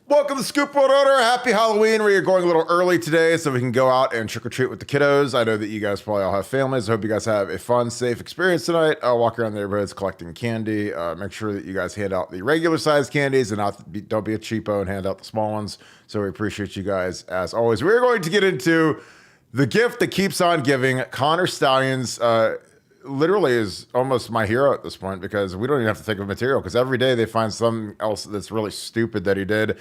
Welcome to Scoop World Order. Happy Halloween. We are going a little early today so we can go out and trick-or-treat with the kiddos. I know that you guys probably all have families. I hope you guys have a fun, safe experience tonight. Walk around the neighborhoods collecting candy. Make sure that you guys hand out the regular-sized candies and don't be a cheapo and hand out the small ones. So we appreciate you guys as always. We're going to get into the gift that keeps on giving. Connor Stallions literally is almost my hero at this point because we don't even have to think of material because every day they find something else that's really stupid that he did.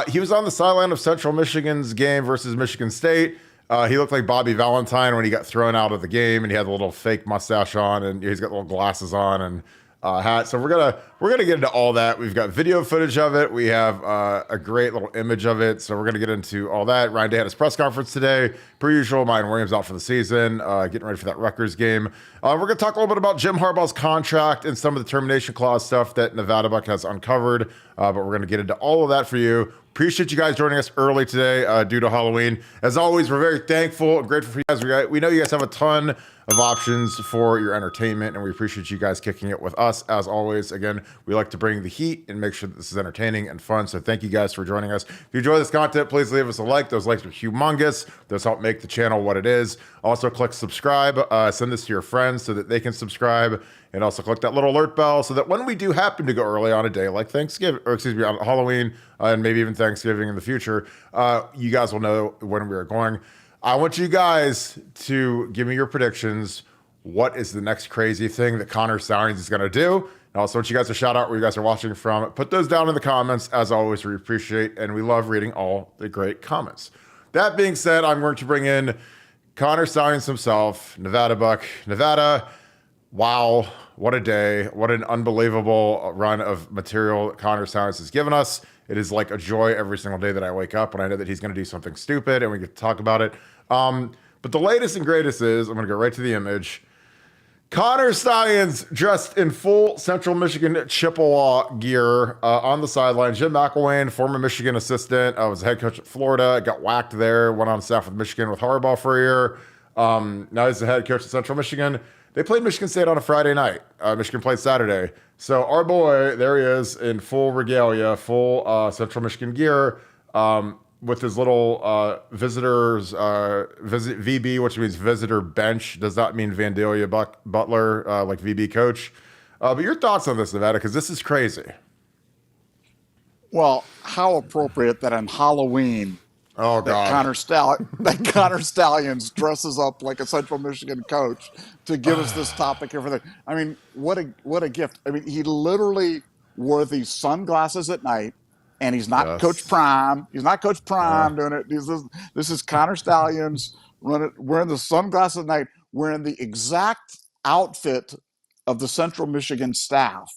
He was on the sideline of Central Michigan's game versus Michigan State. He looked like Bobby Valentine when he got thrown out of the game, and he had the little fake mustache on, and he's got little glasses on and hat. So we're gonna get into all that. We've got video footage of it. We have a great little image of it. So we're gonna get into all that. Ryan Day had his press conference today, per usual. Ryan Williams out for the season, getting ready for that Rutgers game. We're gonna talk a little bit about Jim Harbaugh's contract and some of the termination clause stuff that Nevada Buck has uncovered. But we're gonna get into all of that for you. Appreciate you guys joining us early today due to Halloween. As always, we're very thankful and grateful for you guys. We know you guys have a ton of options for your entertainment, and we appreciate you guys kicking it with us. As always, again, we like to bring the heat and make sure that this is entertaining and fun. So thank you guys for joining us. If you enjoy this content, please leave us a like. Those likes are humongous. Those help make the channel what it is. Also, click subscribe. Send this to your friends so that they can subscribe. And also click that little alert bell so that when we do happen to go early on a day like Thanksgiving, or excuse me, on Halloween, and maybe even Thanksgiving in the future, you guys will know when we are going. I want you guys to give me your predictions. What is the next crazy thing that Connor Stallions is going to do? And also want you guys to shout out where you guys are watching from. Put those down in the comments. As always, we appreciate and we love reading all the great comments. That being said, I'm going to bring in Connor Stallions himself, Nevada Buck. Nevada, wow, what a day. What an unbelievable run of material Connor Stallions has given us. It is like a joy every single day that I wake up when I know that he's going to do something stupid and we get to talk about it. But the latest and greatest is, I'm going to go right to the image. Connor Stallions dressed in full Central Michigan Chippewa gear on the sideline. Jim McElwain, former Michigan assistant, was head coach at Florida, got whacked there, went on staff with Michigan with Harbaugh for a year. Now he's the head coach at Central Michigan. They played Michigan State on a Friday night. Michigan played Saturday. So our boy, there he is in full regalia, full Central Michigan gear, with his little visitors, visit VB, which means visitor bench. Does not mean Vandalia Butler, like VB coach. But your thoughts on this, Nevada, because this is crazy. Well, how appropriate that on Halloween, oh God, Connor Stallions dresses up like a Central Michigan coach to give us this topic everything. I mean, what a gift. I mean, he literally wore these sunglasses at night, and he's not Coach Prime. He's not Coach Prime doing it. This is Connor Stallions wearing the sunglasses at night, wearing the exact outfit of the Central Michigan staff.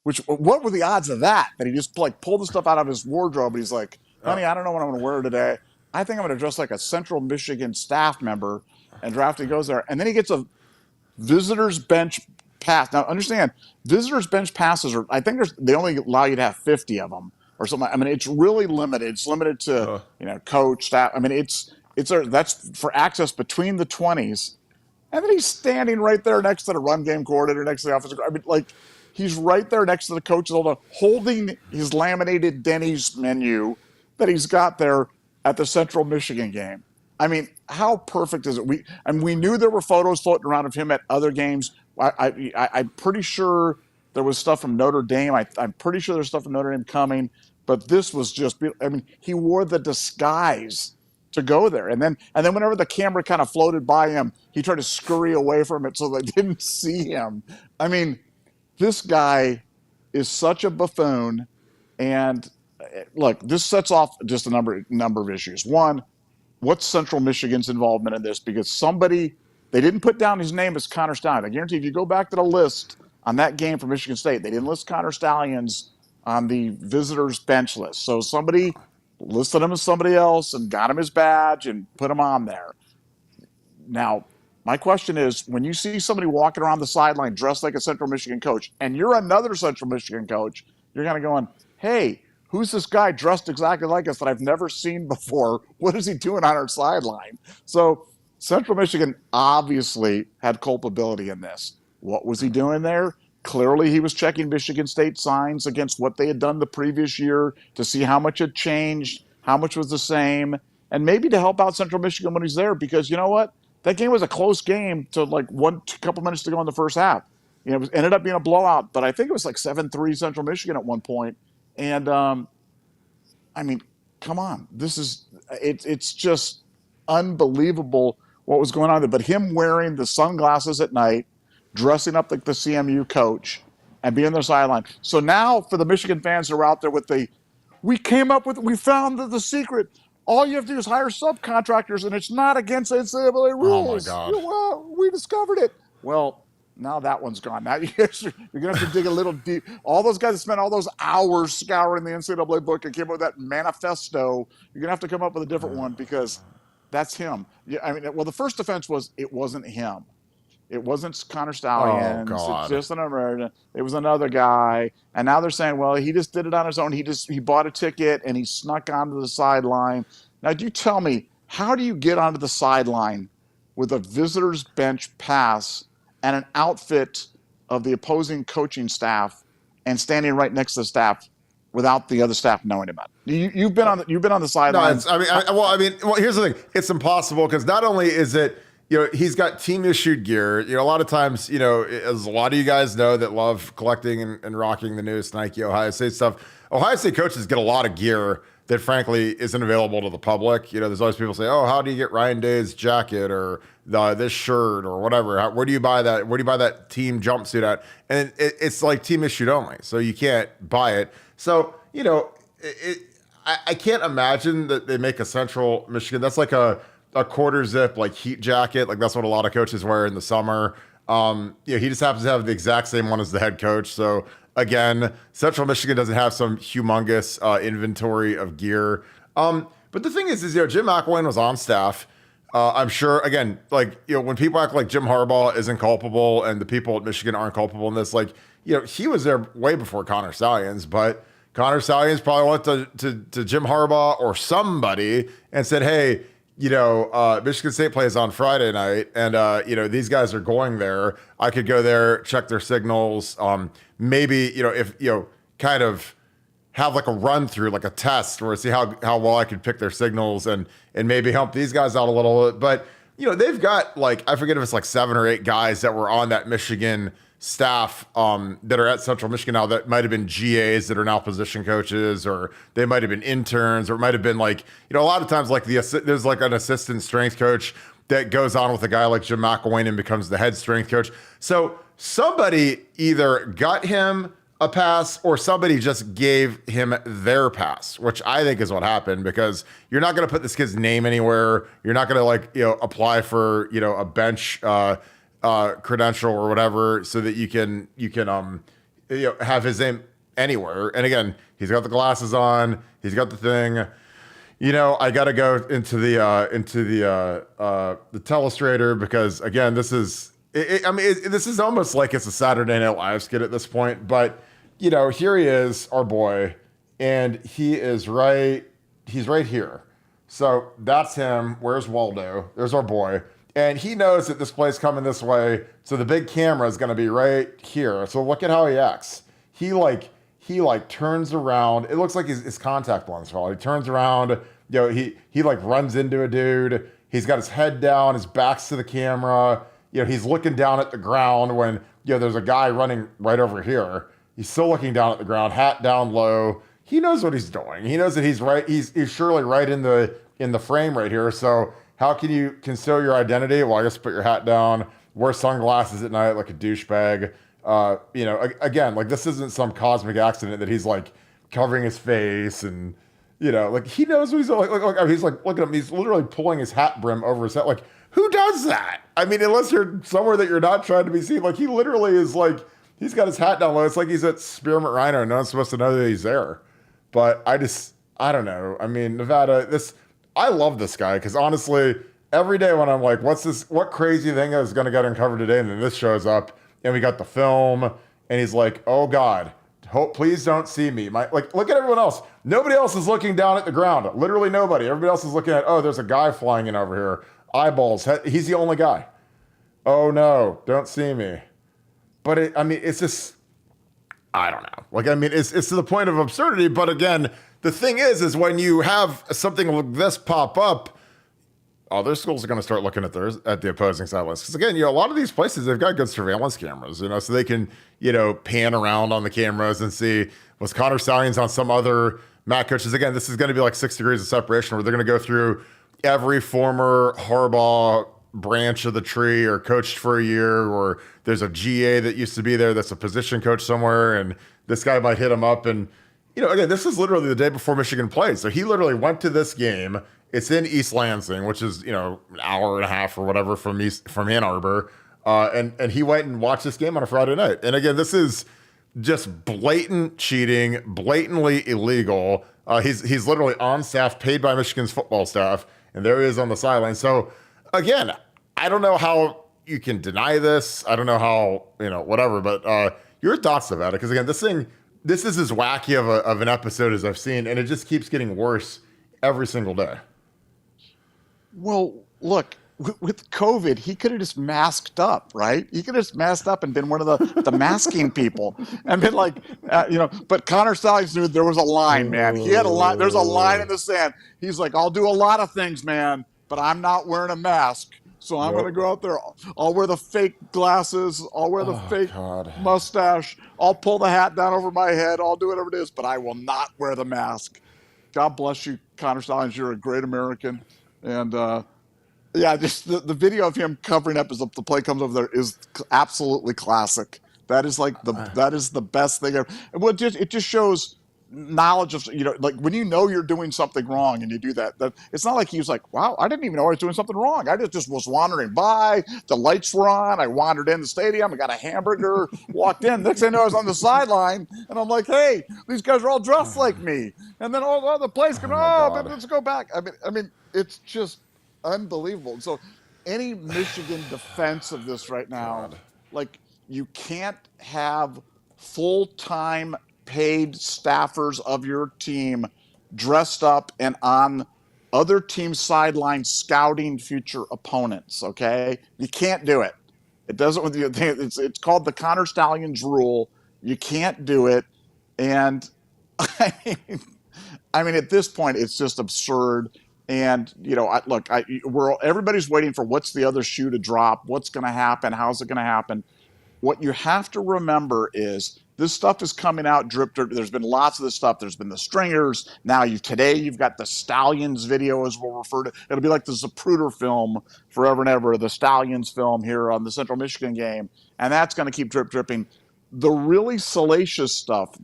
Which, what were the odds of that? That he just like pulled the stuff out of his wardrobe and he's like, honey, I don't know what I'm going to wear today. I think I'm going to dress like a Central Michigan staff member. And drafty goes there. And then he gets a visitor's bench pass. Now, understand, visitor's bench passes are, I think they only allow you to have 50 of them or something. I mean, it's really limited. It's limited to, coach, staff. I mean, that's for access between the 20s. And then he's standing right there next to the run game coordinator, next to the offensive. I mean, like, he's right there next to the coach, holding his laminated Denny's menu that he's got there at the Central Michigan game. I mean, how perfect is it? We knew there were photos floating around of him at other games. I'm pretty sure there was stuff from Notre Dame. I'm pretty sure there's stuff from Notre Dame coming. But this was just, I mean, he wore the disguise to go there. And then whenever the camera kind of floated by him, he tried to scurry away from it so they didn't see him. I mean, this guy is such a buffoon. And look, this sets off just a number of issues. One, what's Central Michigan's involvement in this? Because they didn't put down his name as Connor Stallions. I guarantee if you go back to the list on that game for Michigan State, they didn't list Connor Stallions on the visitors bench list. So somebody listed him as somebody else and got him his badge and put him on there. Now, my question is, when you see somebody walking around the sideline dressed like a Central Michigan coach, and you're another Central Michigan coach, you're kind of going, hey, who's this guy dressed exactly like us that I've never seen before? What is he doing on our sideline? So Central Michigan obviously had culpability in this. What was he doing there? Clearly, he was checking Michigan State signs against what they had done the previous year to see how much had changed, how much was the same, and maybe to help out Central Michigan when he's there. Because you know what, that game was a close game to like couple minutes to go in the first half. It ended up being a blowout, but I think it was like 7-3 Central Michigan at one point. And I mean, come on, it's just unbelievable what was going on there. But him wearing the sunglasses at night, dressing up like the CMU coach, and being on the sideline. So now for the Michigan fans who are out there we found the secret. All you have to do is hire subcontractors, and it's not against NCAA rules. Oh my God. Well, we discovered it. Well, now that one's gone. Now you're going to have to dig a little deep. All those guys that spent all those hours scouring the NCAA book and came up with that manifesto, you're going to have to come up with a different one because that's him. Yeah, I mean, well, the first defense was it wasn't him. It wasn't Connor Stallions. Oh, God. It's just an American. It was another guy. And now they're saying, well, he just did it on his own. He bought a ticket and he snuck onto the sideline. Now, you tell me, how do you get onto the sideline with a visitor's bench pass and an outfit of the opposing coaching staff and standing right next to the staff without the other staff knowing about it? You've been on the sideline. No, here's the thing. It's impossible because not only is it, he's got team issued gear. A lot of times, as a lot of you guys know that love collecting and rocking the newest Nike Ohio State stuff, Ohio State coaches get a lot of gear that frankly isn't available to the public. There's always people say, oh, how do you get Ryan Day's jacket or this shirt or whatever? Where do you buy that? Where do you buy that team jumpsuit at? And it's like team issued only. So you can't buy it. So, I can't imagine that they make a Central Michigan. That's like a quarter zip, like heat jacket. Like that's what a lot of coaches wear in the summer. He just happens to have the exact same one as the head coach. So again, Central Michigan doesn't have some humongous inventory of gear. But the thing is Jim McElwain was on staff. I'm sure, again, when people act like Jim Harbaugh isn't culpable and the people at Michigan aren't culpable in this, he was there way before Connor Stallions, but Connor Stallions probably went to Jim Harbaugh or somebody and said, hey, Michigan State plays on Friday night and, these guys are going there. I could go there, check their signals. Maybe, if, kind of have like a run through, like a test where see how well I could pick their signals and maybe help these guys out a little bit. But, they've got I forget if it's like 7 or 8 guys that were on that Michigan staff that are at Central Michigan now that might have been GAs that are now position coaches, or they might have been interns, or it might have been a lot of times there's like an assistant strength coach that goes on with a guy like Jim McElwain and becomes the head strength coach. So somebody either got him a pass or somebody just gave him their pass, which I think is what happened, because you're not going to put this kid's name anywhere. You're not going to apply for, a bench credential or whatever so that you can have his name anywhere. And again, he's got the glasses on, he's got the thing. I got to go into the telestrator because again, this is this is almost like it's a Saturday Night Live skit at this point. But here he is, our boy, and he's right here. So that's him. Where's Waldo? There's our boy. And he knows that this play's coming this way, so the big camera is going to be right here. So look at how he acts. He turns around. It looks like his contact lens fall. He turns around. He runs into a dude. He's got his head down. His back's to the camera. He's looking down at the ground when there's a guy running right over here. He's still looking down at the ground, hat down low. He knows what he's doing. He knows that he's right. He's surely right in the frame right here. So how can you conceal your identity? Well, I guess put your hat down, wear sunglasses at night like a douchebag. Again, this isn't some cosmic accident that he's covering his face and, he knows what he's doing. He's look at him. He's literally pulling his hat brim over his head. Who does that? I mean, unless you're somewhere that you're not trying to be seen. He literally is he's got his hat down low. It's like he's at Spearmint Rhino and no one's supposed to know that he's there. But I don't know. I mean, Nevada, I love this guy because honestly, every day when I'm like, what crazy thing is going to get uncovered today? And then this shows up and we got the film and he's like, oh God, please don't see me. Look at everyone else. Nobody else is looking down at the ground. Literally nobody. Everybody else is looking at, oh, there's a guy flying in over here. Eyeballs. He's the only guy. Oh no, don't see me. But it's just, I don't know. Like, I mean, it's to the point of absurdity. But again, the thing is when you have something like this pop up, other schools are going to start looking at the opposing sidelines. Because again, a lot of these places, they've got good surveillance cameras, so they can, pan around on the cameras and see, was Connor Stallions on some other Matt coaches? Again, this is going to be like 6 degrees of separation where they're going to go through every former Harbaugh branch of the tree or coached for a year, or there's a GA that used to be there that's a position coach somewhere, and this guy might hit him up. And, again, this is literally the day before Michigan played. So he literally went to this game. It's in East Lansing, which is, an hour and a half or whatever from Ann Arbor. And he went and watched this game on a Friday night. And again, this is just blatant cheating, blatantly illegal. He's literally on staff, paid by Michigan's football staff, and there he is on the sideline. So again, I don't know how you can deny this. I don't know how, whatever, but your thoughts about it. Because again, this is as wacky of an episode as I've seen, and it just keeps getting worse every single day. Well, look, with COVID, he could have just masked up, right? He could have just masked up and been one of the masking people and been like, but Connor Stallions knew there was a line, man. He had a line. There's a line in the sand. He's like, I'll do a lot of things, man, but I'm not wearing a mask. So I'm going to go out there. I'll wear the fake glasses. I'll wear the fake mustache. I'll pull the hat down over my head. I'll do whatever it is, but I will not wear the mask. God bless you, Connor Stallions. You're a great American. And, just the video of him covering up as the play comes over there is absolutely classic. That is that is the best thing ever. It just shows knowledge of, like when you're doing something wrong and you do that it's not like he was like, wow, I didn't even know I was doing something wrong. I just was wandering by, the lights were on, I wandered in the stadium, I got a hamburger, walked in, next thing I know I was on the sideline, and I'm like, hey, these guys are all dressed like me, and then all the players come, let's go back. I mean it's just unbelievable. So any Michigan defense of this right now, like, you can't have full-time paid staffers of your team dressed up and on other teams' sidelines scouting future opponents. Okay, you can't do it. It doesn't. It's called the Connor Stallions rule. You can't do it. And I mean, at this point, it's just absurd. And everybody's waiting for what's the other shoe to drop. What's going to happen? How's it going to happen? What you have to remember is this stuff is coming out drip. There's been lots of this stuff. There's been the stringers. Now today you've got the Stallions video, as we'll refer to. It'll be like the Zapruder film forever and ever, the Stallions film here on the Central Michigan game. And that's going to keep dripping. The really salacious stuff,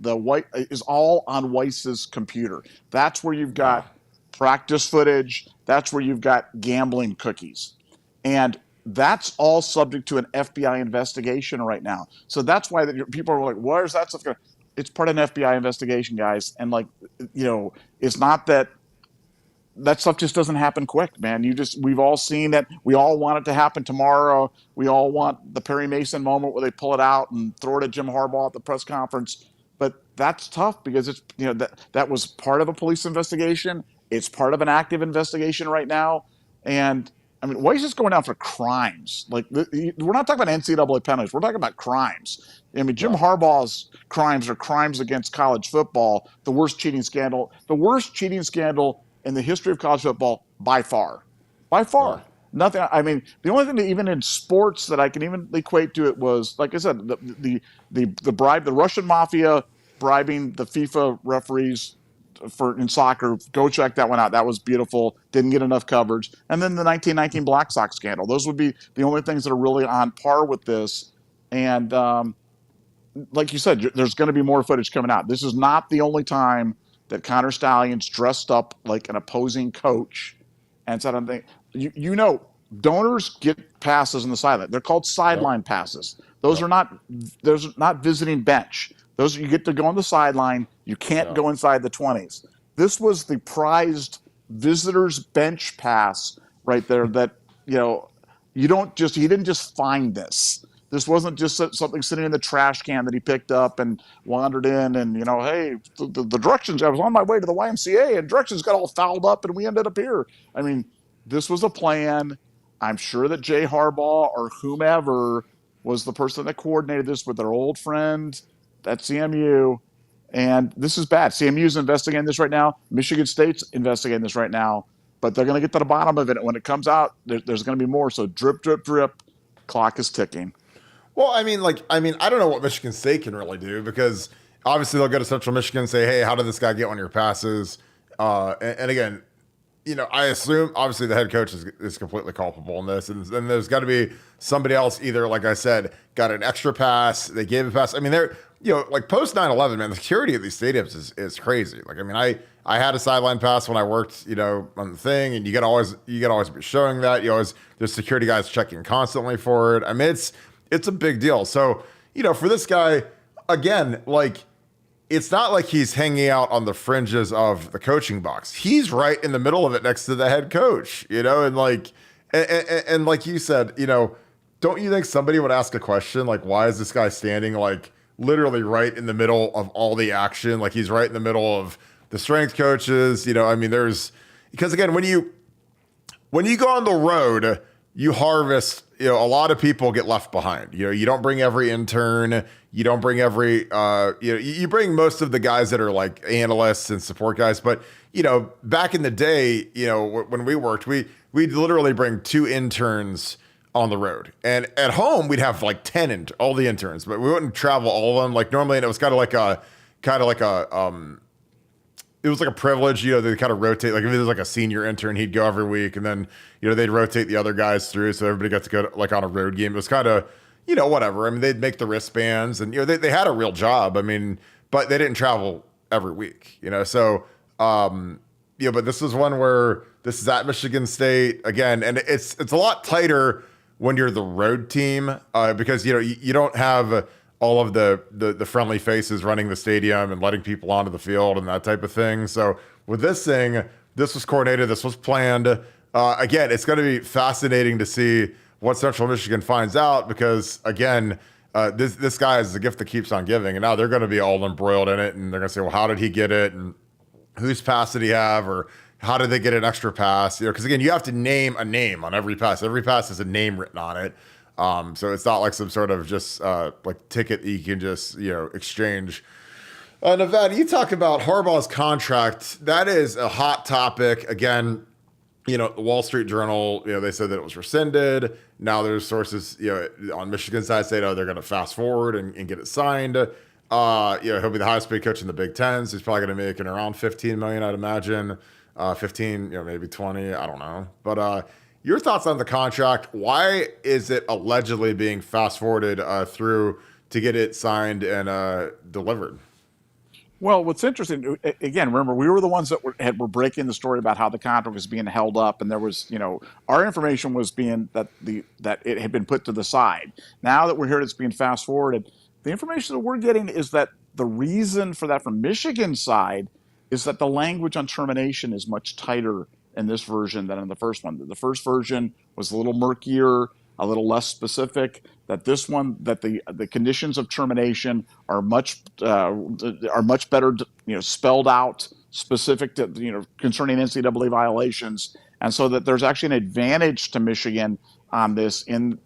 is all on Weiss's computer. That's where you've got practice footage. That's where you've got gambling cookies. And that's all subject to an FBI investigation right now. So that's why people are like, where's that stuff going? It's part of an FBI investigation, guys. And it's not that stuff just doesn't happen quick, man. We've all seen it. We all want it to happen tomorrow. We all want the Perry Mason moment where they pull it out and throw it at Jim Harbaugh at the press conference. But that's tough because it's, that was part of a police investigation. It's part of an active investigation right now. And I mean, Weiss is going down for crimes. Like, we're not talking about NCAA penalties. We're talking about crimes. I mean, Jim Harbaugh's crimes are crimes against college football. The worst cheating scandal in the history of college football by far. Yeah. Nothing. I mean, the only thing that even in sports that I can even equate to it was, like I said, the bribe, the Russian mafia bribing the FIFA referees in soccer. Go check that one out. That was beautiful. Didn't get enough coverage. And then the 1919 Black Sox scandal. Those would be the only things that are really on par with this. And like you said, there's going to be more footage coming out. This is not the only time that Connor Stallions dressed up like an opposing coach and said, "I'm thinking." Donors get passes on the sideline. They're called sideline passes. Those are not visiting bench. Those you get to go on the sideline. You can't go inside the 20s. This was the prized visitors bench pass right there. That he didn't just find this. This wasn't just something sitting in the trash can that he picked up and wandered in and, hey, the directions, I was on my way to the YMCA and directions got all fouled up and we ended up here. I mean, this was a plan. I'm sure that Jay Harbaugh or whomever was the person that coordinated this with their old friend at CMU, and this is bad. CMU's investigating this right now. Michigan State's investigating this right now, but they're going to get to the bottom of it. When it comes out, there's going to be more. So drip, drip, drip. Clock is ticking. Well, I don't know what Michigan State can really do because obviously they'll go to Central Michigan and say, hey, how did this guy get one of your passes? And again, I assume obviously the head coach is completely culpable in this, and then there's got to be somebody else either, like I said, got an extra pass, they gave a pass. I mean, they're like post 9/11, man, the security at these stadiums is crazy. Like, I mean, I had a sideline pass when I worked, on the thing, and you got to always be showing that. There's security guys checking constantly for it. I mean, it's a big deal. So, for this guy, again, like, it's not like he's hanging out on the fringes of the coaching box. He's right in the middle of it next to the head coach, and like you said, don't you think somebody would ask a question like, why is this guy standing like literally right in the middle of all the action? Like he's right in the middle of the strength coaches, I mean, because again, when you go on the road, you harvest, a lot of people get left behind. You don't bring every intern. You don't bring every, you bring most of the guys that are like analysts and support guys. But, back in the day, when we worked, we'd literally bring 2 interns on the road. And at home, we'd have like 10, all the interns, but we wouldn't travel all of them. Like normally, and it was kind of like a, it was like a privilege, they kind of rotate. Like if there's like a senior intern, he'd go every week, and then they'd rotate the other guys through, so everybody got to go like on a road game. It was kind of whatever. I mean, they'd make the wristbands, and they had a real job. I mean, but they didn't travel every week, So but this is one where this is at Michigan State again, and it's a lot tighter when you're the road team because you don't have all of the friendly faces running the stadium and letting people onto the field and that type of thing. So with this thing, this was coordinated, this was planned. Again, it's going to be fascinating to see what Central Michigan finds out because, again, this guy is the gift that keeps on giving. And now they're going to be all embroiled in it. And they're going to say, well, how did he get it? And whose pass did he have? Or how did they get an extra pass? Because, again, you have to name a name on every pass. Every pass has a name written on it. So it's not like some sort of just like ticket that you can just, exchange. Nevada, you talk about Harbaugh's contract. That is a hot topic. Again, the Wall Street Journal, they said that it was rescinded. Now there's sources, on Michigan side say, they're going to fast forward and get it signed. He'll be the highest paid coach in the Big Ten. So he's probably going to make around $15 million, I'd imagine. 15, maybe 20, I don't know. But your thoughts on the contract? Why is it allegedly being fast forwarded through to get it signed and delivered? Well, what's interesting, again, remember, we were the ones that were breaking the story about how the contract was being held up, and there was, our information was being that it had been put to the side. Now that we're here, it's being fast forwarded. The information that we're getting is that the reason for that from Michigan's side is that the language on termination is much tighter in this version than in the first one. The first version was a little murkier, a little less specific. That this one, that the conditions of termination are much better, spelled out, specific to concerning NCAA violations, and so that there's actually an advantage to Michigan on this in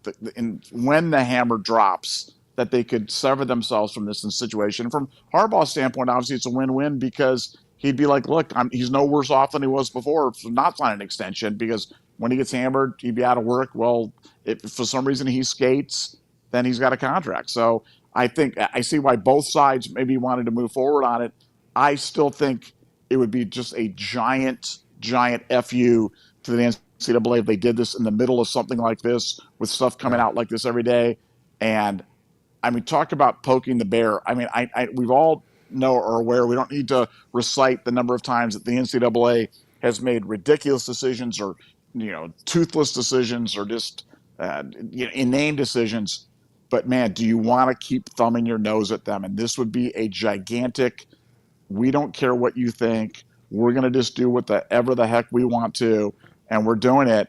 when the hammer drops, that they could sever themselves from this situation. From Harbaugh's standpoint, obviously it's a win-win because he'd be like, look, he's no worse off than he was before for not signing an extension, because when he gets hammered, he'd be out of work. Well, if for some reason he skates, then he's got a contract. So I think I see why both sides maybe wanted to move forward on it. I still think it would be just a giant FU to the NCAA if they did this in the middle of something like this with stuff coming out like this every day. And I mean, talk about poking the bear. I mean, we've all know or are aware, we don't need to recite the number of times that the NCAA has made ridiculous decisions or, toothless decisions or just inane decisions. But man, do you want to keep thumbing your nose at them? And this would be a gigantic, we don't care what you think. We're going to just do whatever the heck we want to. And we're doing it.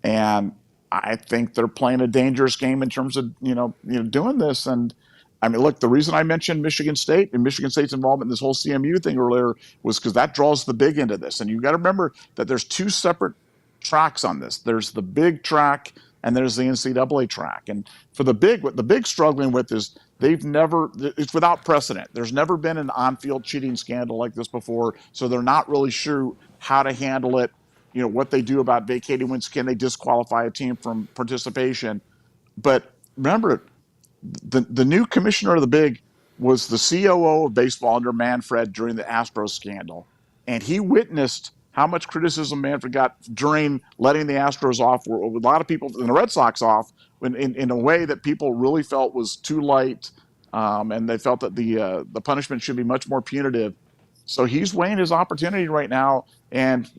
And I think they're playing a dangerous game in terms of, doing this. And I mean, look, the reason I mentioned Michigan State and Michigan State's involvement in this whole CMU thing earlier was because that draws the big end of this. And you've got to remember that there's 2 separate tracks on this. There's the big track and there's the NCAA track. And for what the big struggling with is it's without precedent. There's never been an on-field cheating scandal like this before, so they're not really sure how to handle it. What they do about vacating wins. Can they disqualify a team from participation? But remember, the new commissioner of the Big was the COO of baseball under Manfred during the Astros scandal, and he witnessed how much criticism Manfred got during letting the Astros off, or a lot of people and the Red Sox off, in a way that people really felt was too light, and they felt that the punishment should be much more punitive. So he's weighing his opportunity right now, and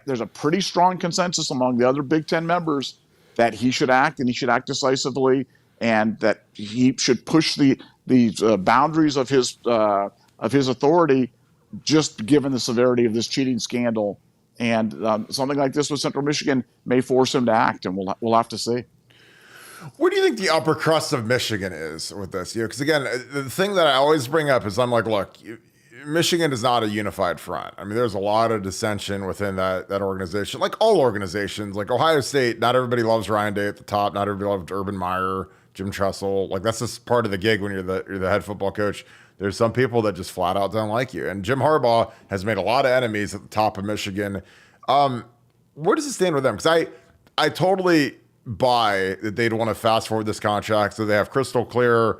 there's a pretty strong consensus among the other Big Ten members that he should act, and he should act decisively, and that he should push the boundaries of his authority, just given the severity of this cheating scandal. And something like this with Central Michigan may force him to act, and we'll have to see. Where do you think the upper crust of Michigan is with this? Because again, the thing that I always bring up is I'm like, look, Michigan is not a unified front. I mean, there's a lot of dissension within that organization, like all organizations. Like Ohio State, not everybody loves Ryan Day at the top. Not everybody loves Urban Meyer, Jim Tressel. Like that's just part of the gig when you're the head football coach. There's some people that just flat out don't like you. And Jim Harbaugh has made a lot of enemies at the top of Michigan. Where does it stand with them? Because I totally buy that they'd want to fast forward this contract so they have crystal clear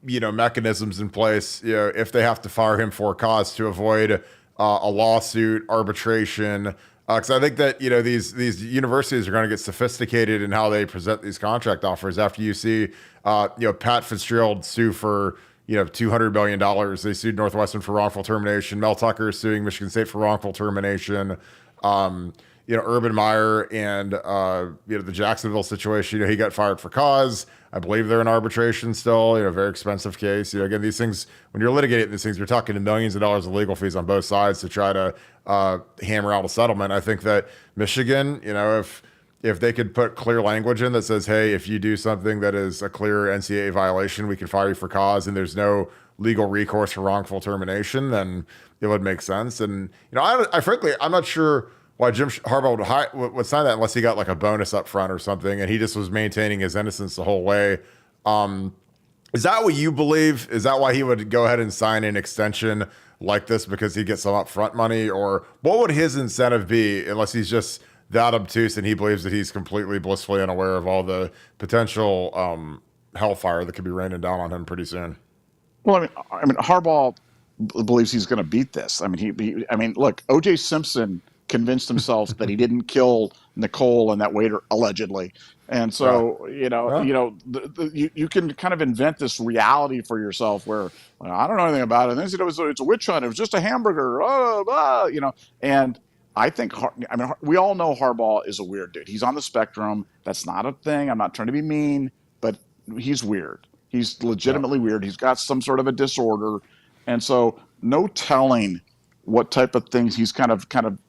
mechanisms in place, if they have to fire him for a cause to avoid a lawsuit, arbitration. Because I think that, these universities are going to get sophisticated in how they present these contract offers after you see, Pat Fitzgerald sue for, $200 million. They sued Northwestern for wrongful termination. Mel Tucker is suing Michigan State for wrongful termination. Urban Meyer and, the Jacksonville situation, he got fired for cause. I believe they're in arbitration still, very expensive case. Again, these things, when you're litigating these things, you're talking to millions of dollars of legal fees on both sides to try to hammer out a settlement. I think that Michigan, if they could put clear language in that says, hey, if you do something that is a clear NCAA violation, we can fire you for cause and there's no legal recourse for wrongful termination, then it would make sense. And, I frankly, I'm not sure why Jim Harbaugh would sign that unless he got like a bonus up front or something, and he just was maintaining his innocence the whole way. Is that what you believe? Is that why he would go ahead and sign an extension like this, because he'd get some upfront money? Or what would his incentive be, unless he's just that obtuse and he believes that he's completely blissfully unaware of all the potential hellfire that could be raining down on him pretty soon? Well, Harbaugh believes he's going to beat this. Look, O.J. Simpson convinced himself that he didn't kill Nicole and that waiter allegedly, and so you can kind of invent this reality for yourself where I don't know anything about it. And they said it's a witch hunt. It was just a hamburger. And I think we all know Harbaugh is a weird dude. He's on the spectrum. That's not a thing. I'm not trying to be mean, but he's weird. He's legitimately weird. He's got some sort of a disorder, and so no telling what type of things he's kind of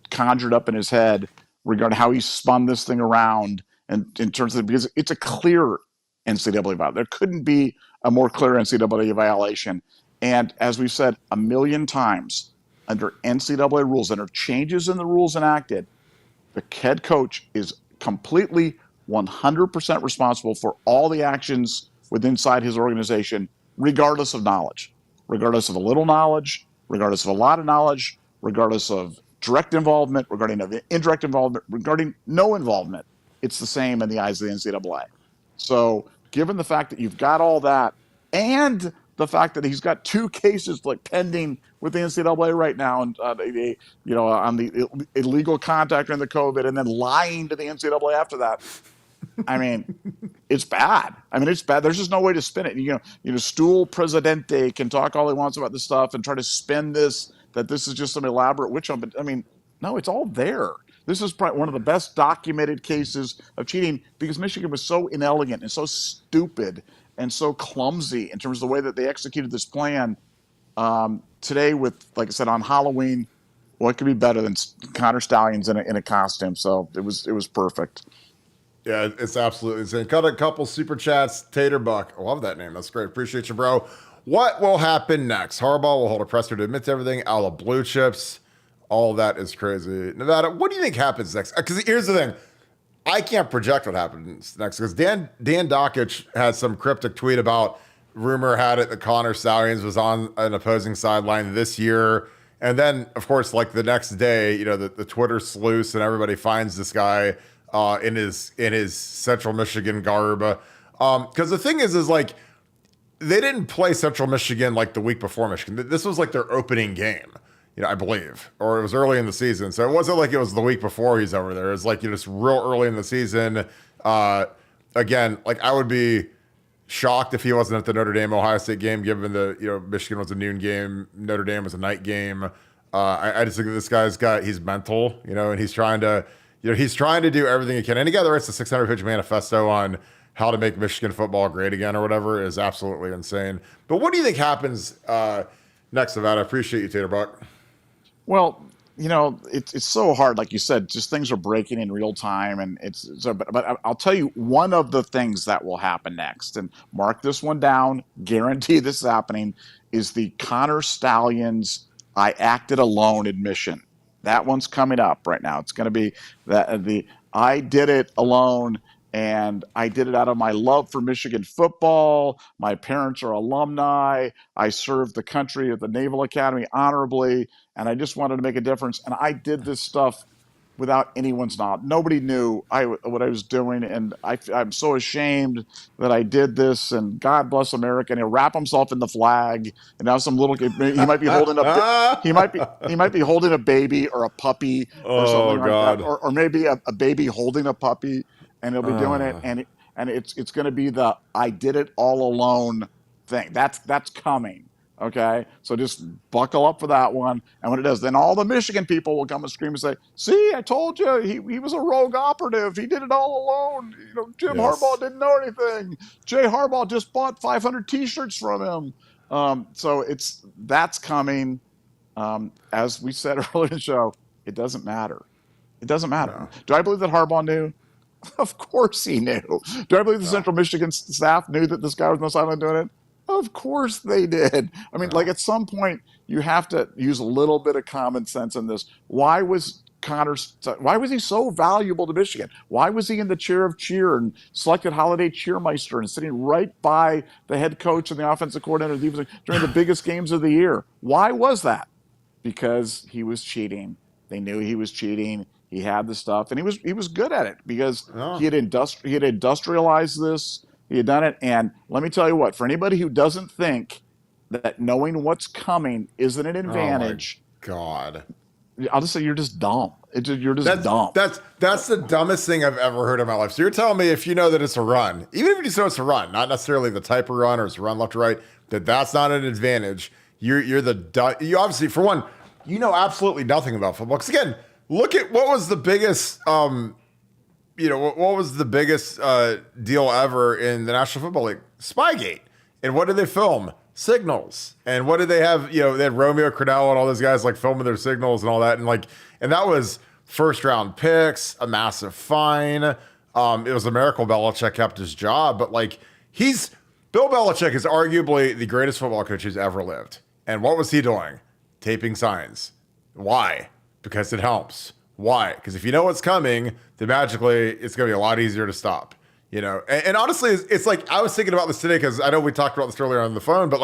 conjured up in his head regarding how he spun this thing around, and in terms of, because it's a clear NCAA violation. There couldn't be a more clear NCAA violation. And as we've said a million times, under NCAA rules, and there are changes in the rules enacted, the head coach is completely 100% responsible for all the actions inside his organization, regardless of knowledge, regardless of a little knowledge, regardless of a lot of knowledge, regardless of direct involvement, regarding of indirect involvement, regarding no involvement. It's the same in the eyes of the NCAA. So given the fact that you've got all that, and the fact that he's got two cases pending with the NCAA right now, and on the illegal contact during the COVID, and then lying to the NCAA after that, it's bad. It's bad. There's just no way to spin it. Stool Presidente can talk all he wants about this stuff and try to spin this, that this is just some elaborate witch hunt. But no, it's all there. This is probably one of the best documented cases of cheating, because Michigan was so inelegant and so stupid and so clumsy in terms of the way that they executed this plan. Today, with, like I said, on Halloween, what could be better than Connor Stallions in a costume? So it was perfect. Yeah, it's absolutely insane. Cut a couple super chats. Tater Buck. I love that name. That's great. Appreciate you, bro. What will happen next? Harbaugh will hold a presser to admit to everything. A la blue chips. All that is crazy. Nevada, what do you think happens next? Because here's the thing. I can't project what happens next because Dan Dockich had some cryptic tweet about rumor had it that Connor Stallions was on an opposing sideline this year. And then, of course, like the next day, the Twitter sleuths and everybody finds this guy in his Central Michigan garb. Because the thing is like they didn't play Central Michigan like the week before Michigan. This was like their opening game. I believe, or it was early in the season. So it wasn't like it was the week before he's over there. It was like, just real early in the season. Again, like I would be shocked if he wasn't at the Notre Dame Ohio State game, given the, Michigan was a noon game, Notre Dame was a night game. I just think that this he's mental, and he's trying to do everything he can. Any guy that writes a 600-page manifesto on how to make Michigan football great again or whatever is absolutely insane. But what do you think happens next to that? I appreciate you, Tater Buck. Well, it's so hard, like you said, just things are breaking in real time, and it's so. But I'll tell you one of the things that will happen next, and mark this one down. Guarantee this is happening. Is the Connor Stallions "I acted alone" admission? That one's coming up right now. It's going to be the "I did it alone." And I did it out of my love for Michigan football. My parents are alumni. I served the country at the Naval Academy honorably, and I just wanted to make a difference. And I did this stuff without anyone's knowledge. Nobody knew what I was doing, and I'm so ashamed that I did this. And God bless America. And he'll wrap himself in the flag, and now some little kid, he might be holding holding a baby or a puppy or something like that, or maybe a baby holding a puppy. And he'll be doing it, and it's going to be the "I did it all alone" thing. That's coming. Okay, so just buckle up for that one. And when it does, then all the Michigan people will come and scream and say, "See, I told you, he was a rogue operative. He did it all alone. Jim Harbaugh didn't know anything. Jay Harbaugh just bought 500 T-shirts from him." So that's coming. As we said earlier in the show, it doesn't matter. It doesn't matter. No. Do I believe that Harbaugh knew? Of course he knew. Do I believe the Central Michigan staff knew that this guy was on the sideline doing it? Of course they did. I mean, like at some point, you have to use a little bit of common sense in this. Why was he so valuable to Michigan? Why was he in the chair of cheer and selected holiday cheermeister and sitting right by the head coach and the offensive coordinator during the biggest games of the year? Why was that? Because he was cheating. They knew he was cheating. He had the stuff, and he was good at it because he had industrialized this. He had done it, and let me tell you what: for anybody who doesn't think that knowing what's coming isn't an advantage, oh my God, I'll just say you're just dumb. You're just dumb. That's the dumbest thing I've ever heard in my life. So you're telling me if you know that it's a run, even if you just know it's a run, not necessarily the type of run or it's a run left to right, that's not an advantage. You obviously, for one, you know absolutely nothing about football. Because again, look at what was the biggest, what was the biggest deal ever in the National Football League? Spygate. And what did they film? Signals. And what did they have? They had Romeo Crennel and all those guys like filming their signals and all that. And that was first round picks, a massive fine. It was a miracle Belichick kept his job. But Bill Belichick is arguably the greatest football coach who's ever lived. And what was he doing? Taping signs. Why? Because it helps. Why? Because if you know what's coming, then magically it's going to be a lot easier to stop. And honestly, it's like I was thinking about this today because I know we talked about this earlier on the phone, but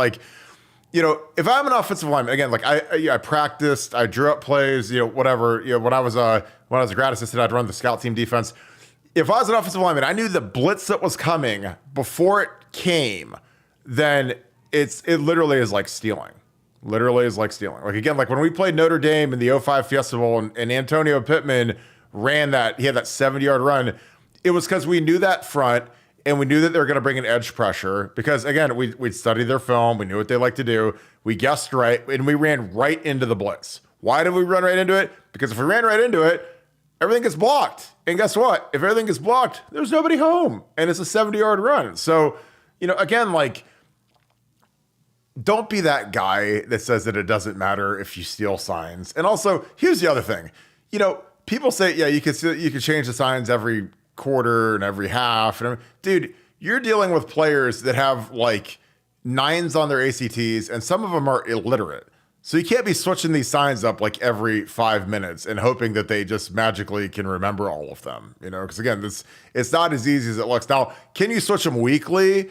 if I'm an offensive lineman, again, I practiced, I drew up plays, whatever. When I was a grad assistant, I'd run the scout team defense. If I was an offensive lineman, I knew the blitz that was coming before it came, then it literally is like stealing. Literally is like stealing. When we played Notre Dame in the 05 Fiesta Bowl and Antonio Pittman he had that 70-yard run, it was because we knew that front and we knew that they were going to bring an edge pressure because, again, we'd studied their film. We knew what they like to do. We guessed right, and we ran right into the blitz. Why did we run right into it? Because if we ran right into it, everything gets blocked. And guess what? If everything gets blocked, there's nobody home, and it's a 70-yard run. So, again, don't be that guy that says that it doesn't matter if you steal signs. And also, here's the other thing. People say, yeah, you can change the signs every quarter and every half. And dude, you're dealing with players that have 9s on their ACTs, and some of them are illiterate. So you can't be switching these signs up like every 5 minutes and hoping that they just magically can remember all of them, because again, it's not as easy as it looks. Now, can you switch them weekly?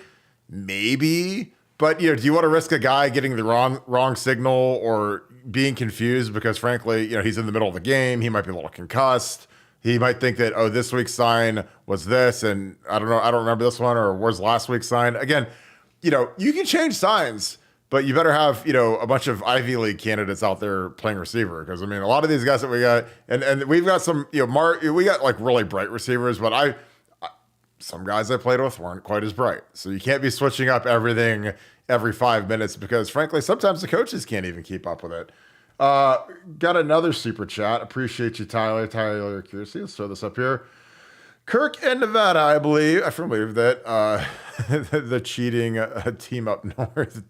Maybe, but do you want to risk a guy getting the wrong signal or being confused because frankly, he's in the middle of the game, he might be a little concussed. He might think that, oh, this week's sign was this, and I don't know, I don't remember this one, or where's last week's sign? Again, you can change signs, but you better have, a bunch of Ivy League candidates out there playing receiver. Because, a lot of these guys that we got, and we've got some, we got like really bright receivers, but some guys I played with weren't quite as bright. So you can't be switching up everything every 5 minutes because, frankly, sometimes the coaches can't even keep up with it. Got another super chat. Appreciate you, Tyler. Tyler Kiersey. Let's throw this up here. Kirk and Nevada, I firmly believe that the cheating team up north,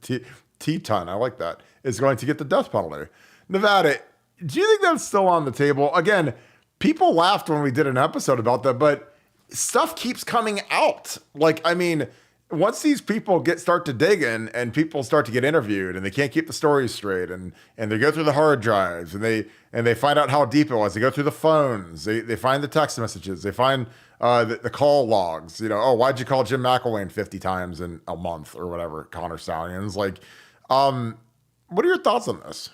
Teton, I like that, is going to get the death penalty. Nevada, do you think that's still on the table? Again, people laughed when we did an episode about that, but stuff keeps coming out. Once these people start to dig in and people start to get interviewed and they can't keep the stories straight and they go through the hard drives and they find out how deep it was. They go through the phones. They find the text messages. They find the call logs. Why'd you call Jim McElwain 50 times in a month or whatever? Connor Stallions. What are your thoughts on this?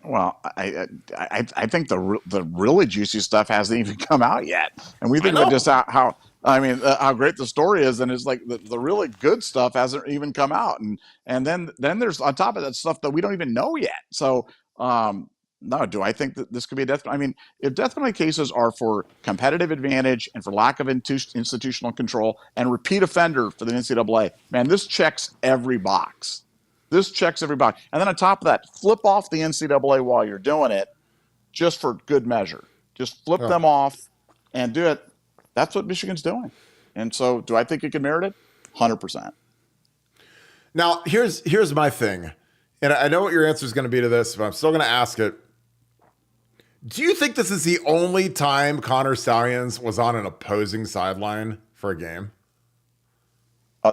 Well, I think the really juicy stuff hasn't even come out yet, and we think about just how great the story is, and it's like the really good stuff hasn't even come out, and then there's on top of that stuff that we don't even know yet. So no, do I think that this could be a death? If death penalty cases are for competitive advantage and for lack of institutional control and repeat offender for the NCAA, man, this checks every box. This checks every box. And then on top of that, flip off the NCAA while you're doing it, just for good measure. Just flip them off and do it. That's what Michigan's doing. And so do I think it can merit it? 100%. Now, here's my thing. And I know what your answer is going to be to this, but I'm still going to ask it. Do you think this is the only time Connor Stallions was on an opposing sideline for a game?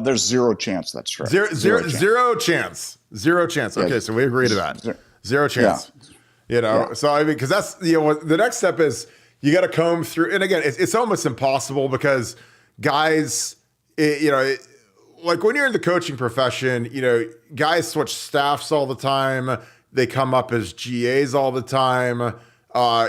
There's zero chance that's true. Zero chance. Zero chance. Okay, so we agree to that. Zero chance. Yeah. So because that's the next step is you got to comb through. And again, it's almost impossible because guys, like when you're in the coaching profession, guys switch staffs all the time. They come up as GAs all the time.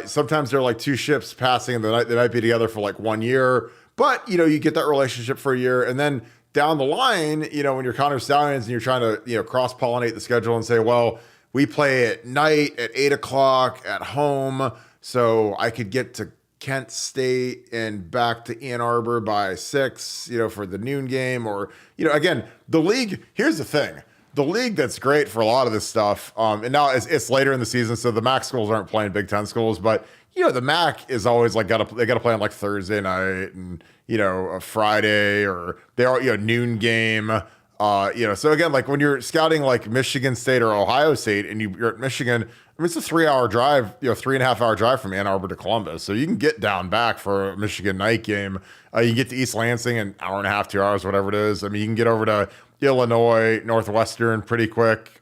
Sometimes they're like two ships passing, and they might be together for like 1 year. But you get that relationship for a year, and then down the line, when you're Connor Stallions and you're trying to, cross-pollinate the schedule and say, well, we play at night at 8:00 at home, so I could get to Kent State and back to Ann Arbor by 6, for the noon game. Or, again, the league, here's the thing. The league that's great for a lot of this stuff, and now it's later in the season, so the MAC schools aren't playing Big Ten schools, but the MAC is always like they got to play on like Thursday night and a Friday, or they are noon game. So again, like when you're scouting like Michigan State or Ohio State, and you're at Michigan, it's a 3-hour drive, 3.5-hour drive from Ann Arbor to Columbus, so you can get down back for a Michigan night game. You can get to East Lansing in an hour and a half, 2 hours, whatever it is. You can get over to Illinois, Northwestern pretty quick.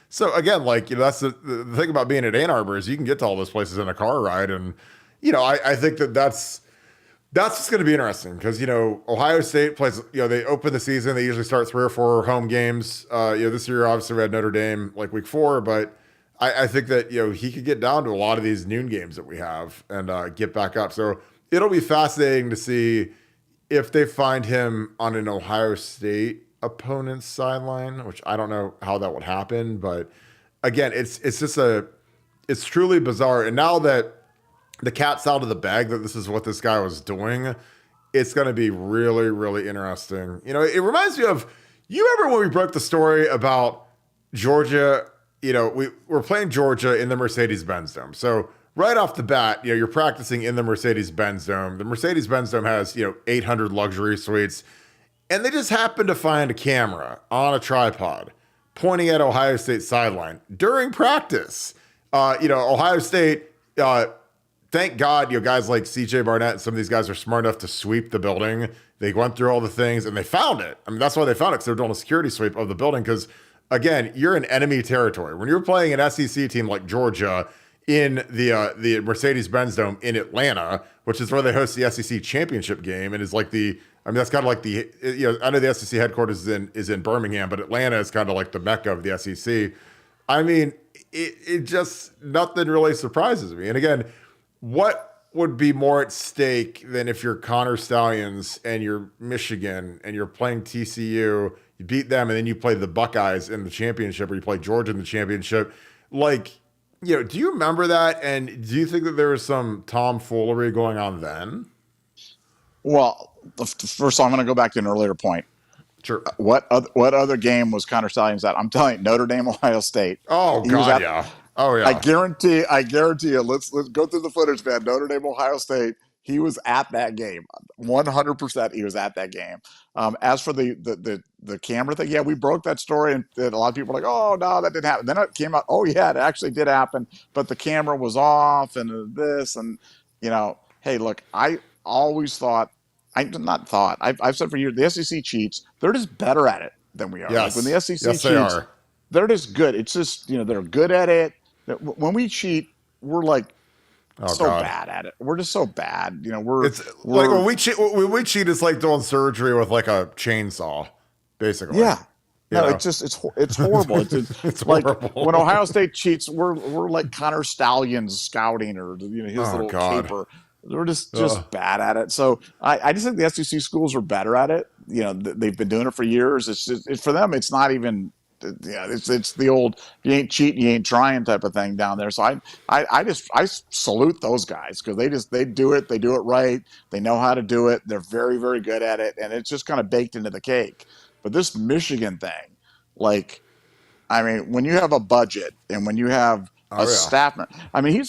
So again, that's the thing about being at Ann Arbor is you can get to all those places in a car ride. And, I think that's just going to be interesting because, Ohio State plays, they open the season. They usually start 3 or 4 home games. This year, obviously we had Notre Dame like week 4, but I think that, he could get down to a lot of these noon games that we have and get back up. So it'll be fascinating to see if they find him on an Ohio State opponent's sideline, which I don't know how that would happen, but again, it's truly bizarre. And now that the cat's out of the bag that this is what this guy was doing, it's going to be really, really interesting. It reminds me of, you remember when we broke the story about Georgia, we were playing Georgia in the Mercedes-Benz Dome. So right off the bat, you're practicing in the Mercedes-Benz Dome. The Mercedes-Benz Dome has, 800 luxury suites. And they just happened to find a camera on a tripod pointing at Ohio State sideline during practice. Ohio State, thank God, guys like CJ Barnett and some of these guys are smart enough to sweep the building. They went through all the things and they found it. That's why they found it, because they were doing a security sweep of the building, because again, you're in enemy territory. When you're playing an SEC team like Georgia in the Mercedes-Benz Dome in Atlanta, which is where they host the SEC championship game, and is like that's kind of like I know the SEC headquarters is in Birmingham, but Atlanta is kind of like the mecca of the SEC. I mean, it just nothing really surprises me. And again, what would be more at stake than if you're Connor Stallions and you're Michigan and you're playing TCU, you beat them, and then you play the Buckeyes in the championship, or you play Georgia in the championship? Like, do you remember that? And do you think that there was some tomfoolery going on then? Well, first, I'm going to go back to an earlier point. Sure. What other game was Connor Stallions at? I'm telling you, Notre Dame, Ohio State. Oh God, yeah. Oh yeah. I guarantee you. Let's go through the footage, man. Notre Dame, Ohio State. He was at that game. 100%. He was at that game. As for the camera thing, yeah, we broke that story, and a lot of people were like, "Oh no, that didn't happen." Then it came out, "Oh yeah, it actually did happen," but the camera was off, and this, and hey, look, I always thought. I've said for years, the SEC cheats. They're just better at it than we are. Yes. Like when the SEC cheats, they are. They're just good. It's just, they're good at it. When we cheat, we're like bad at it. We're just so bad. Like when we cheat, it's like doing surgery with like a chainsaw, basically. Yeah. No, it's horrible. It's like horrible. When Ohio State cheats, we're like Connor Stallions scouting, or his little caper. We're just bad at it. So I just think the SEC schools are better at it. They've been doing it for years. It's for them. It's not even. It's the old "you ain't cheating, you ain't trying" type of thing down there. So I salute those guys, because they do it. They do it right. They know how to do it. They're very, very good at it, and it's just kind of baked into the cake. But this Michigan thing, like, I mean, when you have a budget and when you have staff. I mean,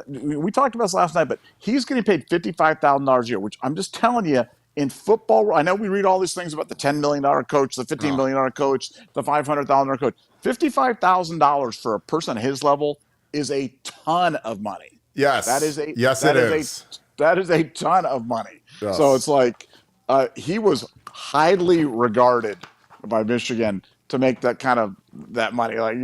we talked about this last night, but he's getting paid $55,000 a year, which I'm just telling you, in football, I know we read all these things about the $10 million coach, the $15 million coach, the $500,000 coach. $55,000 for a person at his level is a ton of money. Yes. That is a ton of money. Yes. So it's like he was highly regarded by Michigan to make that money. Like,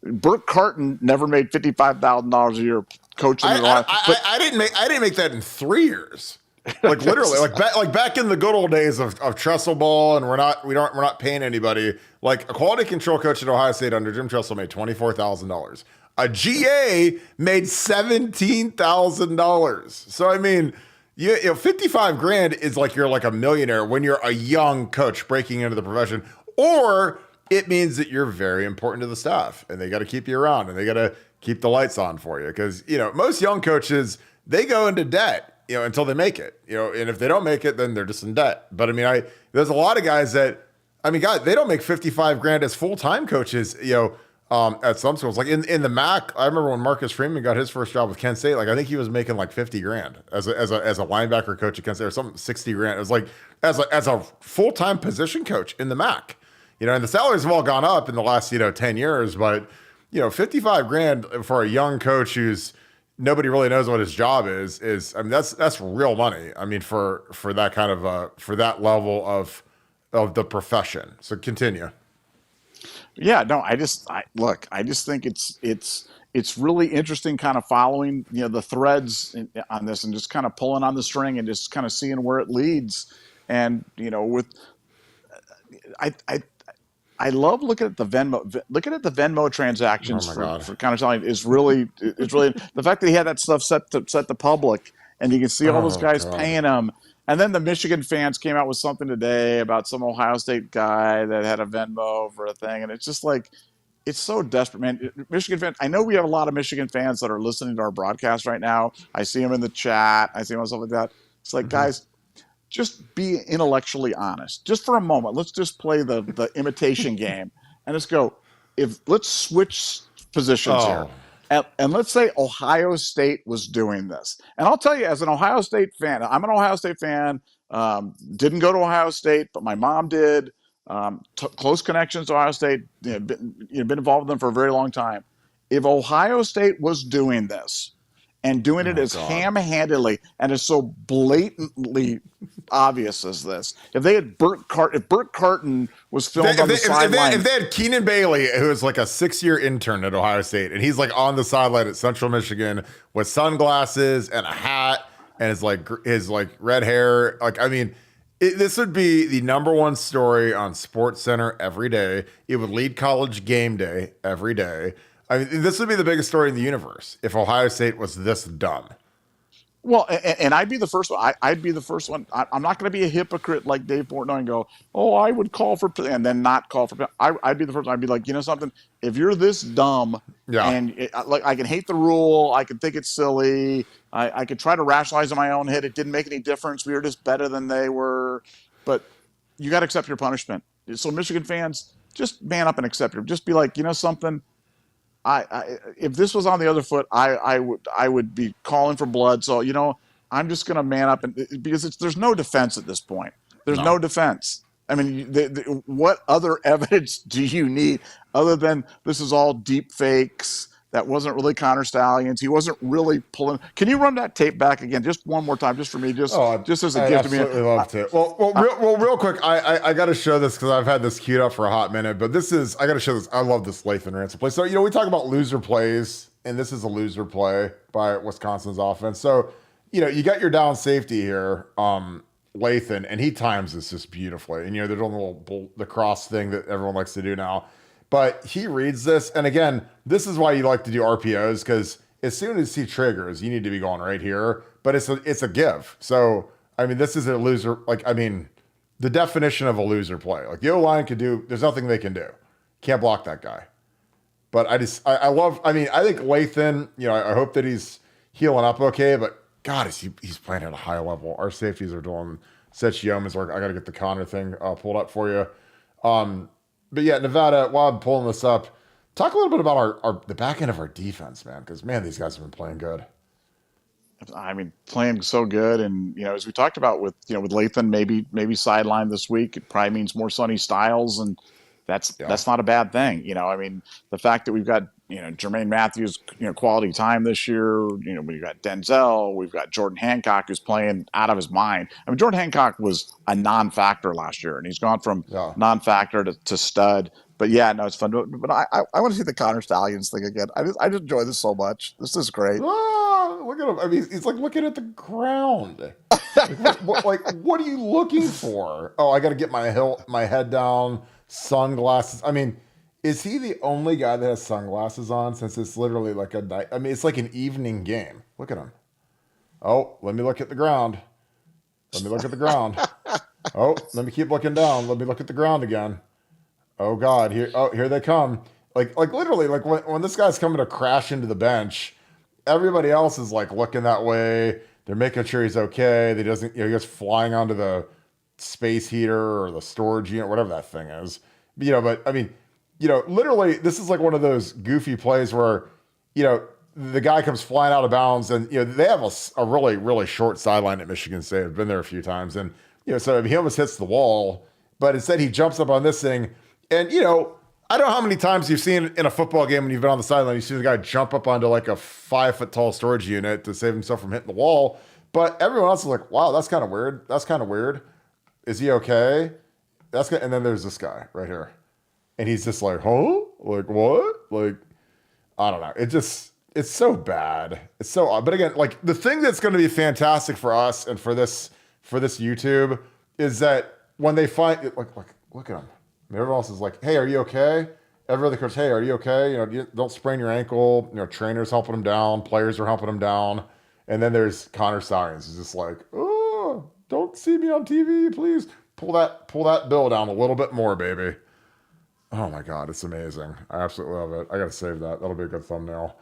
Burt Carton never made $55,000 a year coaching. I didn't make that in 3 years. Like literally, like back in the good old days of Trestle Ball, and we're not paying anybody. Like a quality control coach at Ohio State under Jim Tressel made $24,000. A GA made $17,000. So I mean, 55 grand is like you're like a millionaire when you're a young coach breaking into the profession. Or it means that you're very important to the staff, and they got to keep you around, and they got to keep the lights on for you. Because, most young coaches, they go into debt, until they make it, and if they don't make it, then they're just in debt. But I mean, there's a lot of guys that, God, they don't make 55 grand as full-time coaches, at some schools. Like in the MAC, I remember when Marcus Freeman got his first job with Kent State, like I think he was making like 50 grand as a linebacker coach at Kent State, or something, 60 grand. It was like as a full-time position coach in the MAC. And the salaries have all gone up in the last, 10 years, but, 55 grand for a young coach who's nobody really knows what his job is, that's real money. I mean, for that kind of, for that level of the profession. So continue. Yeah, no, I just think it's really interesting kind of following, the threads on this, and just kind of pulling on the string and just kind of seeing where it leads. And, I love looking at the Venmo transactions for kind of telling it's really the fact that he had that stuff set to public, and you can see all those guys paying him. And then the Michigan fans came out with something today about some Ohio State guy that had a Venmo for a thing, and it's just like, it's so desperate, man. Michigan fans, I know we have a lot of Michigan fans that are listening to our broadcast right now. I see them in the chat. I see them and stuff like that. It's like, guys, just be intellectually honest. Just for a moment, let's just play the imitation game, and let's go. Let's switch positions here. And let's say Ohio State was doing this. And I'll tell you, as an Ohio State fan, I'm an Ohio State fan, didn't go to Ohio State, but my mom did, close connections to Ohio State, been involved with them for a very long time. If Ohio State was doing this, and doing it Oh as God. ham-handedly and as so blatantly obvious as this. If they had if Burt Carton was filmed on the sideline, If they had Keenan Bailey, who is like a 6-year intern at Ohio State, and he's like on the sideline at Central Michigan with sunglasses and a hat and his red hair, like, I mean, this would be the number one story on Sports Center every day. It would lead College Game Day every day. I mean, this would be the biggest story in the universe if Ohio State was this dumb. well, and I'd be the first one. I'd be the first one. I'm not going to be a hypocrite like Dave Portnoy and go, "Oh, I would call for," and then not call for. I'd be the first one. I'd be like, you know something? If you're this dumb, Yeah. and like I can hate the rule, I can think it's silly, I could try to rationalize in my own head. It didn't make any difference. We were just better than they were, but you got to accept your punishment. So Michigan fans, just man up and accept it. Just be like, you know something? If this was on the other foot, I would be calling for blood. So I'm just going to man up, and because there's no defense at this point. There's no defense. I mean, what other evidence do you need other than this is all deep fakes? That wasn't really Connor Stallions. He wasn't really pulling. Can you run that tape back again, just one more time, just for me, just as a gift to me? I absolutely love to. Well, real quick, I got to show this because I've had this queued up for a hot minute. But I got to show this. I love this Lathan Ransom play. So we talk about loser plays, and this is a loser play by Wisconsin's offense. So you got your down safety here, Lathan, and he times this just beautifully. And they're doing the cross thing that everyone likes to do now. But he reads this, and again, this is why you like to do RPOs, because as soon as he triggers, you need to be going right here. But it's a give. So I mean, this is a loser. Like, I mean, the definition of a loser play. Like the O-line could do. There's nothing they can do. Can't block that guy. But I love. I mean, I think Lathan. I hope that he's healing up okay. But God, he's playing at a high level. Our safeties are doing such yeoman's work. I got to get the Connor thing pulled up for you. But yeah, Nevada, while I'm pulling this up, talk a little bit about the back end of our defense, man, because, man, these guys have been playing good. I mean, playing so good. And, as we talked about with Lathan, maybe sideline this week, it probably means more Sonny Styles. And that's not a bad thing. I mean, the fact that we've got, Jermaine Matthews, quality time this year, we've got Denzel, we've got Jordan Hancock, who's playing out of his mind. I mean, Jordan Hancock was a non-factor last year, and he's gone from non-factor to stud. But yeah, no, it's fun. But I want to see the Connor Stallions thing again. I just enjoy this so much. This is great. Look at him. I mean, he's like looking at the ground. What are you looking for? Oh, I got to get my head down, sunglasses. I mean, is he the only guy that has sunglasses on, since it's literally like a night? I mean, it's like an evening game. Look at him. Oh, let me look at the ground. Oh, let me keep looking down. Let me look at the ground again. Oh God, here they come. Like literally, like when this guy's coming to crash into the bench, everybody else is like looking that way. They're making sure he's okay. He doesn't, he goes flying onto the space heater or the storage unit, whatever that thing is. But I mean, literally, this is like one of those goofy plays where, the guy comes flying out of bounds, and they have a really, really short sideline at Michigan State. I've been there a few times, and so he almost hits the wall, but instead he jumps up on this thing. And, I don't know how many times you've seen in a football game when you've been on the sideline, you see the guy jump up onto like a 5-foot tall storage unit to save himself from hitting the wall. But everyone else is like, wow, that's kind of weird. Is he okay? And then there's this guy right here. And he's just like, huh? Like, what? Like, I don't know. It's so bad. It's so odd. But again, like, the thing that's going to be fantastic for us and for this YouTube is that when they find it, like, look at him. Everyone else is like, hey, are you okay? Every other coach, hey, are you okay? Don't sprain your ankle. Trainers helping him down. Players are helping him down. And then there's Connor Stallions. He's just like, oh, don't see me on TV, please. Pull that bill down a little bit more, baby. Oh my God, it's amazing. I absolutely love it. I gotta save that. That'll be a good thumbnail.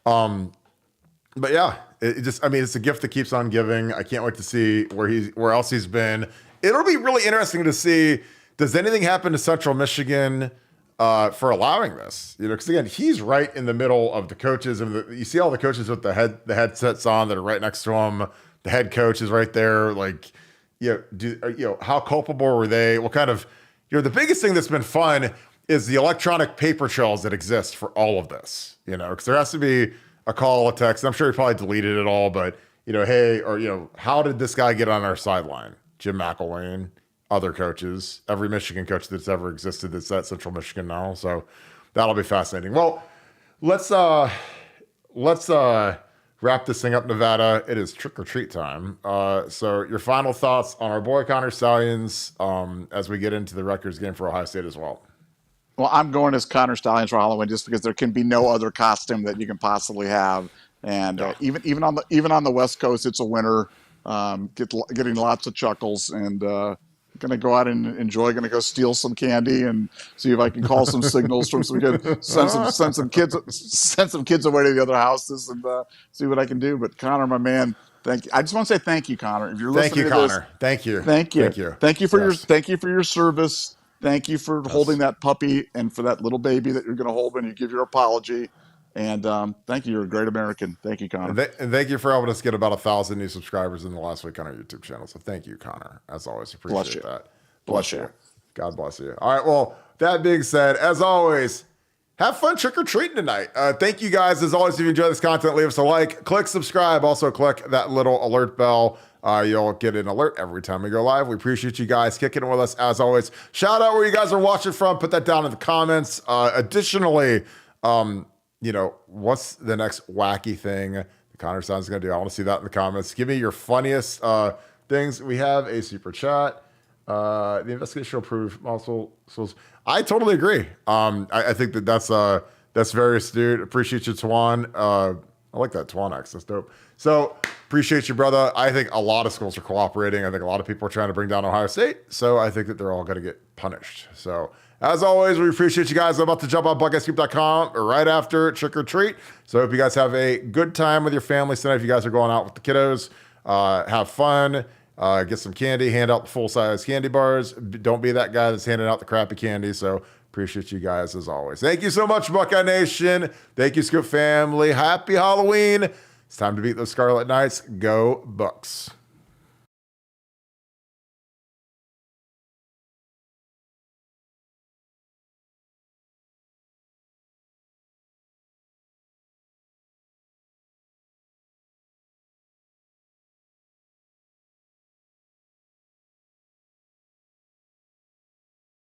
But yeah, it's a gift that keeps on giving. I can't wait to see where else he's been. It'll be really interesting to see, does anything happen to Central Michigan for allowing this? Because again, he's right in the middle of the coaches, and you see all the coaches with the headsets on that are right next to him. The head coach is right there. Like, how culpable were they? What kind of, the biggest thing that's been fun is the electronic paper trails that exist for all of this. Because there has to be a call, a text. I'm sure he probably deleted it all, but hey, or how did this guy get on our sideline? Jim McElwain, other coaches, every Michigan coach that's ever existed that's at Central Michigan now. So that'll be fascinating. Well, let's wrap this thing up, Nevada. It is trick or treat time. So your final thoughts on our boy Connor Stallions as we get into the Rutgers game for Ohio State as well. Well, I'm going as Connor Stallions for Halloween just because there can be no other costume that you can possibly have. And even on the West Coast, it's a winner. Getting lots of chuckles, and going to go out and enjoy. Going to go steal some candy and see if I can call some signals from some kids. Send some kids away to the other houses and see what I can do. But Connor, my man, thank you. I just want to say thank you, Connor. If you're listening to Connor. this, thank you. Thank you for your service. Thank you for Yes. holding that puppy and for that little baby that you're going to hold when you give your apology. And thank you. You're a great American. Thank you, Connor. And thank you for helping us get about 1,000 new subscribers in the last week on our YouTube channel. So thank you, Connor. As always, appreciate that. Bless you. God bless you. All right. Well, that being said, as always, have fun trick-or-treating tonight. Thank you guys. As always, if you enjoy this content, leave us a like. Click subscribe. Also, click that little alert bell. You'll get an alert every time we go live. We appreciate you guys kicking it with us, as always. Shout out where you guys are watching from. Put that down in the comments. Additionally, what's the next wacky thing the Connor Stallions is going to do? I want to see that in the comments. Give me your funniest things. We have a super chat. The investigation will prove multiple. I totally agree. I think that's very astute. Appreciate you, Twan. I like that Twan X. That's dope. So appreciate you, brother. I think a lot of schools are cooperating. I think a lot of people are trying to bring down Ohio State. So I think that they're all going to get punished. So as always, we appreciate you guys. I'm about to jump on buckeyescoop.com right after Trick or Treat. So I hope you guys have a good time with your families tonight. If you guys are going out with the kiddos, have fun. Get some candy, hand out the full-size candy bars. Don't be that guy that's handing out the crappy candy. So appreciate you guys as always. Thank you so much, Buckeye Nation. Thank you, Scoop family. Happy Halloween. It's time to beat those Scarlet Knights. Go Bucks.